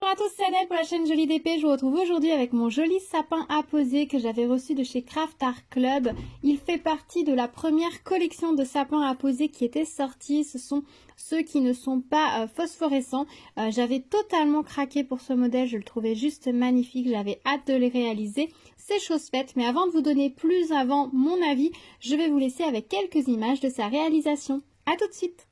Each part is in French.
Bonjour à tous, c'est Adèle pour la chaîne Jolie d'épée. Je vous retrouve aujourd'hui avec mon joli sapin à poser que j'avais reçu de chez Craft Art Club. Il fait partie de la première collection de sapins à poser qui était sortie. Ce sont ceux qui ne sont pas phosphorescents. J'avais totalement craqué pour ce modèle, je le trouvais juste magnifique. J'avais hâte de les réaliser. C'est chose faite, mais avant de vous donner plus avant mon avis, je vais vous laisser avec quelques images de sa réalisation. A tout de suite!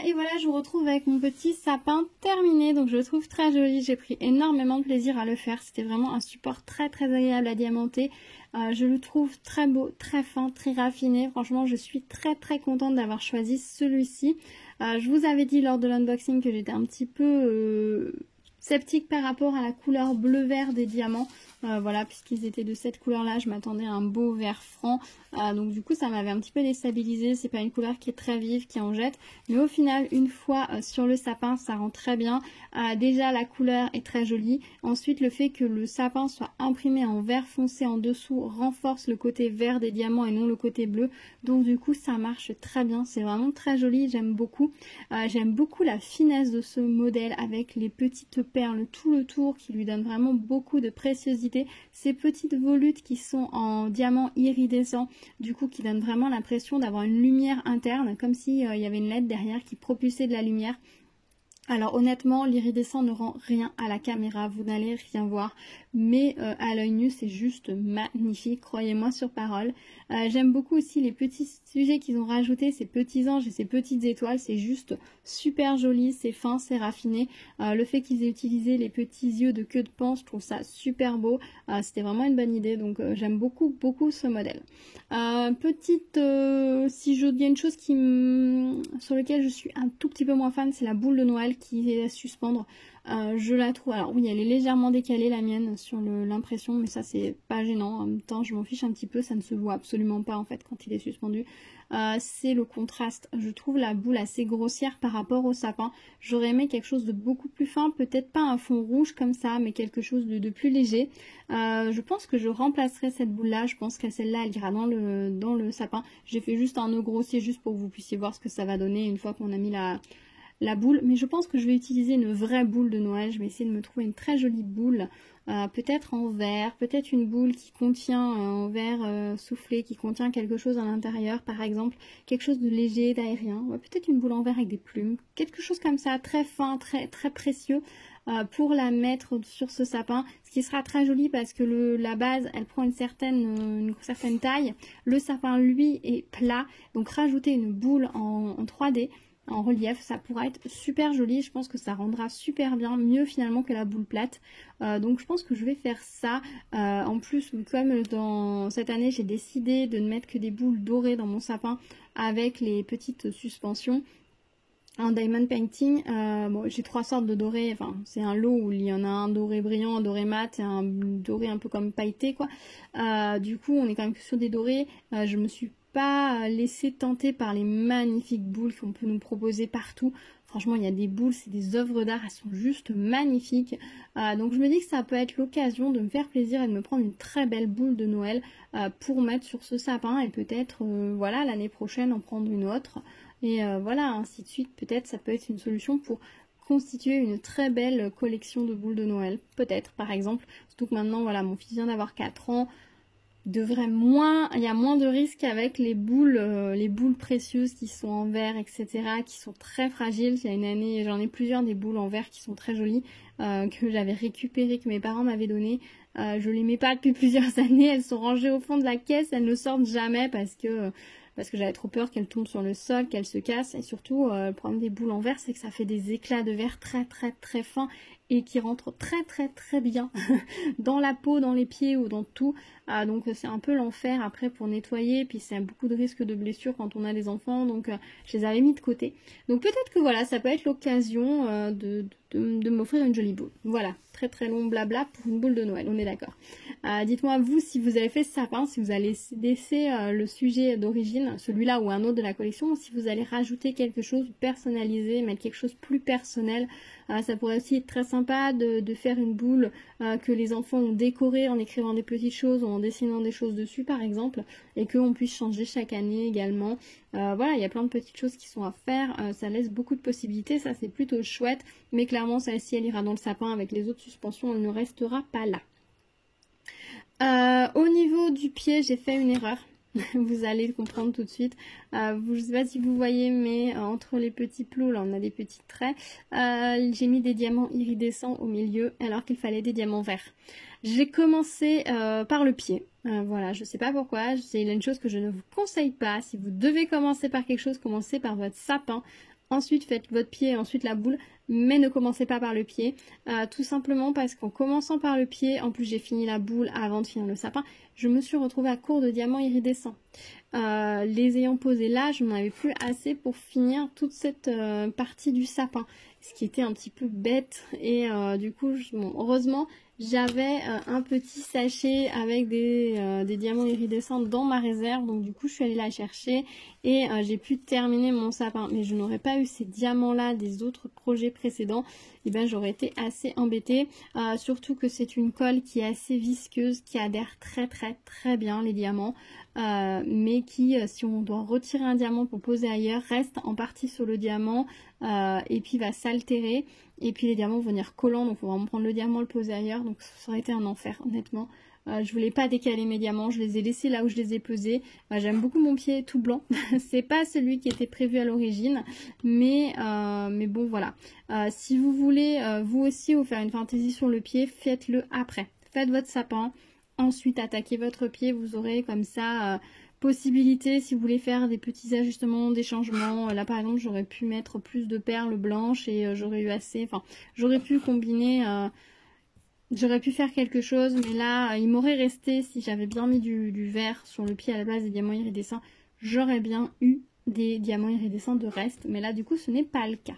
Et voilà, je vous retrouve avec mon petit sapin terminé, donc je le trouve très joli. J'ai pris énormément de plaisir à le faire, c'était vraiment un support très agréable à diamanter. Je le trouve très beau, très fin, très raffiné. Franchement, je suis très contente d'avoir choisi celui-ci. Je vous avais dit lors de l'unboxing que j'étais un petit peu sceptique par rapport à la couleur bleu-vert des diamants. Voilà, puisqu'ils étaient de cette couleur là, je m'attendais à un beau vert franc, donc du coup ça m'avait un petit peu déstabilisé. C'est pas une couleur qui est très vive, qui en jette, mais au final une fois sur le sapin ça rend très bien. Déjà la couleur est très jolie, ensuite le fait que le sapin soit imprimé en vert foncé en dessous renforce le côté vert des diamants et non le côté bleu, donc du coup ça marche très bien, c'est vraiment très joli, j'aime beaucoup. J'aime beaucoup la finesse de ce modèle avec les petites perles tout le tour qui lui donnent vraiment beaucoup de préciosité. Ces petites volutes qui sont en diamant iridescent, du coup qui donnent vraiment l'impression d'avoir une lumière interne, comme s'il y avait une LED derrière qui propulsait de la lumière. Alors honnêtement, l'iridescent ne rend rien à la caméra, vous n'allez rien voir, mais à l'œil nu c'est juste magnifique, croyez-moi sur parole. J'aime beaucoup aussi les petits sujets qu'ils ont rajoutés, ces petits anges et ces petites étoiles, c'est juste super joli, c'est fin, c'est raffiné. Le fait qu'ils aient utilisé les petits yeux de queue de panse, je trouve ça super beau, c'était vraiment une bonne idée, donc j'aime beaucoup ce modèle. Si je dis une chose sur laquelle je suis un tout petit peu moins fan, c'est la boule de Noël qui est à suspendre. Je la trouve, alors oui elle est légèrement décalée la mienne sur l'impression, mais ça c'est pas gênant, en même temps je m'en fiche un petit peu, ça ne se voit absolument pas en fait quand il est suspendu. C'est le contraste, je trouve la boule assez grossière par rapport au sapin. J'aurais aimé quelque chose de beaucoup plus fin, peut-être pas un fond rouge comme ça, mais quelque chose de plus léger. Je pense que je remplacerai cette boule là, je pense que celle-là elle ira dans le sapin. J'ai fait juste un nœud grossier juste pour que vous puissiez voir ce que ça va donner une fois qu'on a mis la boule, mais je pense que je vais utiliser une vraie boule de Noël. Je vais essayer de me trouver une très jolie boule, peut-être en verre, peut-être une boule qui contient en verre soufflé, qui contient quelque chose à l'intérieur, par exemple quelque chose de léger, d'aérien, ouais, peut-être une boule en verre avec des plumes, quelque chose comme ça, très fin, très précieux, pour la mettre sur ce sapin, ce qui sera très joli parce que la base elle prend une certaine taille, le sapin lui est plat, donc rajouter une boule en 3D en relief, ça pourra être super joli. Je pense que ça rendra super bien, mieux finalement que la boule plate. Donc je pense que je vais faire ça. En plus, comme dans cette année j'ai décidé de ne mettre que des boules dorées dans mon sapin avec les petites suspensions en diamond painting, bon, j'ai 3 sortes de doré, enfin c'est un lot où il y en a un doré brillant, un doré mat et un doré un peu comme pailleté quoi. Du coup on est quand même sur des dorés. Je me suis pas laissé tenter par les magnifiques boules qu'on peut nous proposer partout. Franchement il y a des boules, c'est des œuvres d'art, elles sont juste magnifiques. Donc je me dis que ça peut être l'occasion de me faire plaisir et de me prendre une très belle boule de Noël pour mettre sur ce sapin et peut-être voilà l'année prochaine en prendre une autre. Et voilà, ainsi de suite, peut-être ça peut être une solution pour constituer une très belle collection de boules de Noël. Peut-être, par exemple, surtout que maintenant, voilà, mon fils vient d'avoir 4 ans. il y a moins de risques avec les boules précieuses qui sont en verre, etc., qui sont très fragiles. Il y a une année, j'en ai plusieurs des boules en verre qui sont très jolies, que j'avais récupérées, que mes parents m'avaient données. Je les mets pas depuis plusieurs années, elles sont rangées au fond de la caisse, elles ne sortent jamais parce que j'avais trop peur qu'elles tombent sur le sol, qu'elles se cassent. Et surtout, le problème des boules en verre, c'est que ça fait des éclats de verre très très très fins et qui rentrent très très très bien dans la peau, dans les pieds ou dans tout. Donc c'est un peu l'enfer après pour nettoyer, puis c'est beaucoup de risques de blessures quand on a des enfants, donc je les avais mis de côté. Donc peut-être que voilà, ça peut être l'occasion de m'offrir une jolie boule. Voilà, très très long blabla pour une boule de Noël, on est d'accord. Dites-moi vous si vous avez fait ce sapin, si vous allez laisser le sujet d'origine, celui-là ou un autre de la collection, ou si vous allez rajouter quelque chose, personnaliser, mettre quelque chose de plus personnel. Ça pourrait aussi être très sympa de faire une boule que les enfants ont décorée en écrivant des petites choses ou en dessinant des choses dessus par exemple, et qu'on puisse changer chaque année également. Voilà, il y a plein de petites choses qui sont à faire, ça laisse beaucoup de possibilités, ça c'est plutôt chouette, mais clairement celle-ci elle ira dans le sapin avec les autres suspensions, elle ne restera pas là. Au niveau du pied, j'ai fait une erreur. Vous allez le comprendre tout de suite. Je ne sais pas si vous voyez, mais entre les petits plots, là on a des petits traits. J'ai mis des diamants iridescents au milieu, alors qu'il fallait des diamants verts. J'ai commencé par le pied. Voilà, je ne sais pas pourquoi. C'est une chose que je ne vous conseille pas. Si vous devez commencer par quelque chose, commencez par votre sapin. Ensuite, faites votre pied et ensuite la boule, mais ne commencez pas par le pied. Tout simplement parce qu'en commençant par le pied, en plus j'ai fini la boule avant de finir le sapin, je me suis retrouvée à court de diamants iridescents. Les ayant posés là, je n'en avais plus assez pour finir toute cette partie du sapin, ce qui était un petit peu bête. Et du coup, bon, heureusement, j'avais un petit sachet avec des diamants iridescents dans ma réserve, donc du coup je suis allée la chercher et j'ai pu terminer mon sapin. Mais je n'aurais pas eu ces diamants là des autres projets précédents, et ben j'aurais été assez embêtée, surtout que c'est une colle qui est assez visqueuse, qui adhère très très très bien les diamants, mais qui si on doit retirer un diamant pour poser ailleurs, reste en partie sur le diamant et puis va s'altérer. Et puis les diamants vont venir collants, donc il faut vraiment prendre le diamant, le poser ailleurs, donc ça aurait été un enfer honnêtement. Je voulais pas décaler mes diamants, je les ai laissés là où je les ai pesés. J'aime beaucoup mon pied tout blanc, c'est pas celui qui était prévu à l'origine, mais bon voilà. Si vous voulez vous aussi vous faire une fantaisie sur le pied, faites-le après. Faites votre sapin, ensuite attaquez votre pied, vous aurez comme ça possibilité si vous voulez faire des petits ajustements, des changements. Là par exemple j'aurais pu mettre plus de perles blanches et j'aurais eu assez, enfin j'aurais pu combiner, j'aurais pu faire quelque chose, mais là il m'aurait resté, si j'avais bien mis du vert sur le pied à la place des diamants iridescents, j'aurais bien eu des diamants iridescents de reste, mais là du coup ce n'est pas le cas.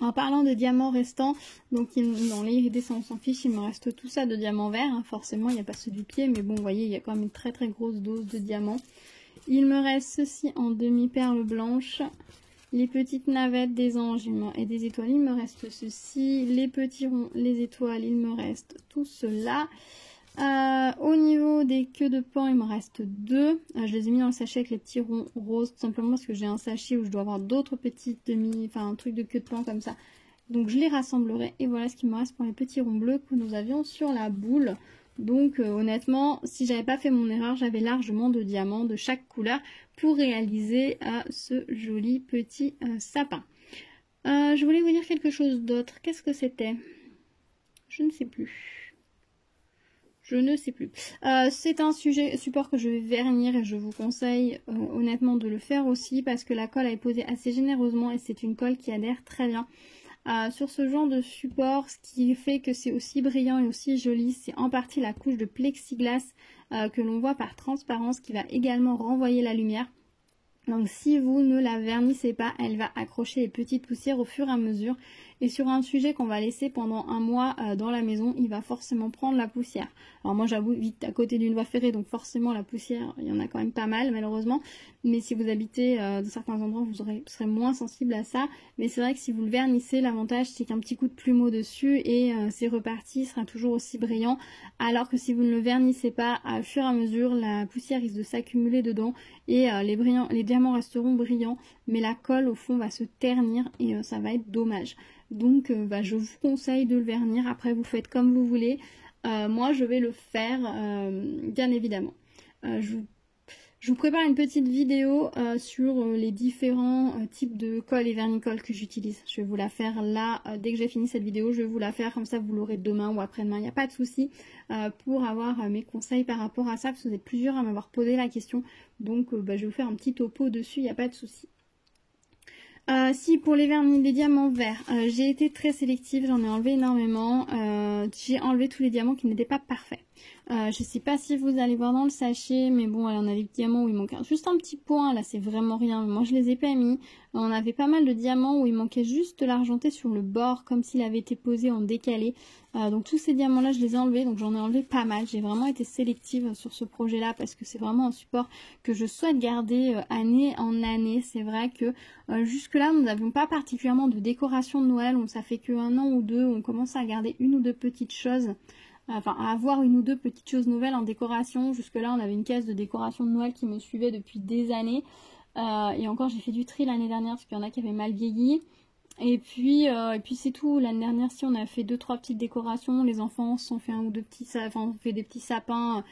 En parlant de diamants restants, donc dans les iridescents on s'en fiche, il me reste tout ça de diamants verts, hein. Forcément il n'y a pas ceux du pied, mais bon vous voyez il y a quand même une très très grosse dose de diamants. Il me reste ceci en demi-perle blanche, les petites navettes des anges et des étoiles, il me reste ceci, les petits ronds, les étoiles, il me reste tout cela. Au niveau des queues de pan, il me reste 2. Je les ai mis dans le sachet avec les petits ronds roses, tout simplement parce que j'ai un sachet où je dois avoir d'autres petites un truc de queue de pan comme ça. Donc je les rassemblerai et voilà ce qui me reste pour les petits ronds bleus que nous avions sur la boule. Donc honnêtement, si j'avais pas fait mon erreur, j'avais largement de diamants de chaque couleur pour réaliser ce joli petit sapin. Je voulais vous dire quelque chose d'autre. Qu'est-ce que c'était? Je ne sais plus. Je ne sais plus. C'est un support que je vais vernir et je vous conseille honnêtement de le faire aussi parce que la colle est posée assez généreusement et c'est une colle qui adhère très bien. Sur ce genre de support, ce qui fait que c'est aussi brillant et aussi joli, c'est en partie la couche de plexiglas que l'on voit par transparence qui va également renvoyer la lumière. Donc si vous ne la vernissez pas, elle va accrocher les petites poussières au fur et à mesure. Et sur un sujet qu'on va laisser pendant un mois dans la maison, il va forcément prendre la poussière. Alors moi j'habite à côté d'une voie ferrée, donc forcément la poussière, il y en a quand même pas mal malheureusement. Mais si vous habitez dans certains endroits, vous serez moins sensible à ça. Mais c'est vrai que si vous le vernissez, l'avantage c'est qu'un petit coup de plumeau dessus et c'est reparti, il sera toujours aussi brillant. Alors que si vous ne le vernissez pas, au fur et à mesure, la poussière risque de s'accumuler dedans et les diamants resteront brillants. Mais la colle au fond va se ternir et ça va être dommage. Donc je vous conseille de le vernir, après vous faites comme vous voulez. Moi je vais le faire bien évidemment. je vous prépare une petite vidéo sur les différents types de colle et vernicole que j'utilise. Je vais vous la faire là, dès que j'ai fini cette vidéo, je vais vous la faire, comme ça vous l'aurez demain ou après-demain, il n'y a pas de souci, pour avoir mes conseils par rapport à ça, parce que vous êtes plusieurs à m'avoir posé la question, donc je vais vous faire un petit topo dessus, il n'y a pas de souci. Si pour les vernis, les diamants verts, j'ai été très sélective, j'en ai enlevé énormément, j'ai enlevé tous les diamants qui n'étaient pas parfaits. Je sais pas si vous allez voir dans le sachet, mais bon, on a des diamants où il manque juste un petit point, là c'est vraiment rien, moi je les ai pas mis. On avait pas mal de diamants où il manquait juste de l'argenté sur le bord, comme s'il avait été posé en décalé. Donc tous ces diamants là je les ai enlevés, donc j'en ai enlevé pas mal. J'ai vraiment été sélective sur ce projet là parce que c'est vraiment un support que je souhaite garder année en année. C'est vrai que jusque là nous n'avions pas particulièrement de décoration de Noël, donc ça fait qu'un an ou deux on commence à garder une ou deux petites choses. Enfin, à avoir une ou deux petites choses nouvelles en décoration. Jusque là on avait une caisse de décoration de Noël qui me suivait depuis des années. Et encore j'ai fait du tri l'année dernière parce qu'il y en a qui avaient mal vieilli. Et puis c'est tout. L'année dernière, si on a fait 2-3 petites décorations, les enfants se sont fait un ou deux petits, enfin, on fait des petits sapins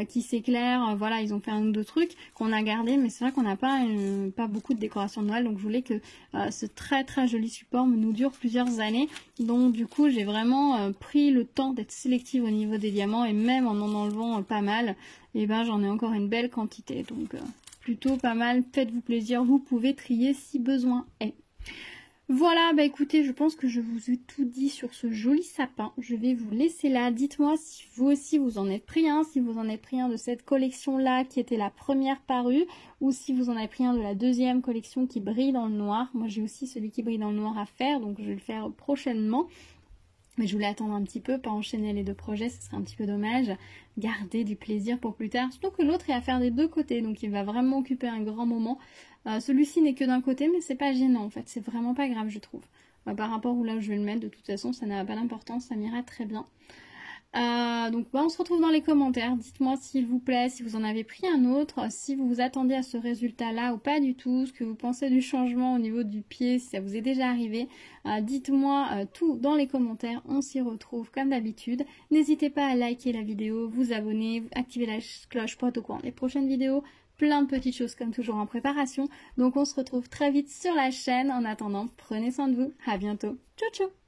qui s'éclairent. Voilà, ils ont fait un ou deux trucs qu'on a gardé, mais c'est vrai qu'on n'a pas beaucoup de décorations de Noël, donc je voulais que ce très très joli support nous dure plusieurs années. Donc du coup, j'ai vraiment pris le temps d'être sélective au niveau des diamants et même en enlevant pas mal, et ben j'en ai encore une belle quantité. Donc plutôt pas mal. Faites-vous plaisir, vous pouvez trier si besoin est. Voilà, bah écoutez, je pense que je vous ai tout dit sur ce joli sapin. Je vais vous laisser là. Dites-moi si vous aussi vous en êtes pris un, si vous en êtes pris un de cette collection-là qui était la première parue, ou si vous en avez pris un de la deuxième collection qui brille dans le noir. Moi j'ai aussi celui qui brille dans le noir à faire, donc je vais le faire prochainement. Mais je voulais attendre un petit peu, pas enchaîner les deux projets, ce serait un petit peu dommage. Garder du plaisir pour plus tard. Surtout que l'autre est à faire des deux côtés, donc il va vraiment occuper un grand moment. Celui-ci n'est que d'un côté, mais c'est pas gênant en fait, c'est vraiment pas grave je trouve. Par rapport où là où je vais le mettre, de toute façon ça n'a pas d'importance, ça m'ira très bien. Donc on se retrouve dans les commentaires, dites-moi s'il vous plaît, si vous en avez pris un autre, si vous vous attendez à ce résultat là ou pas du tout, ce que vous pensez du changement au niveau du pied, si ça vous est déjà arrivé, dites-moi tout dans les commentaires, on s'y retrouve comme d'habitude. N'hésitez pas à liker la vidéo, vous abonner, activer la cloche pour être au courant des prochaines vidéos, plein de petites choses comme toujours en préparation. Donc on se retrouve très vite sur la chaîne, en attendant prenez soin de vous, à bientôt, ciao ciao.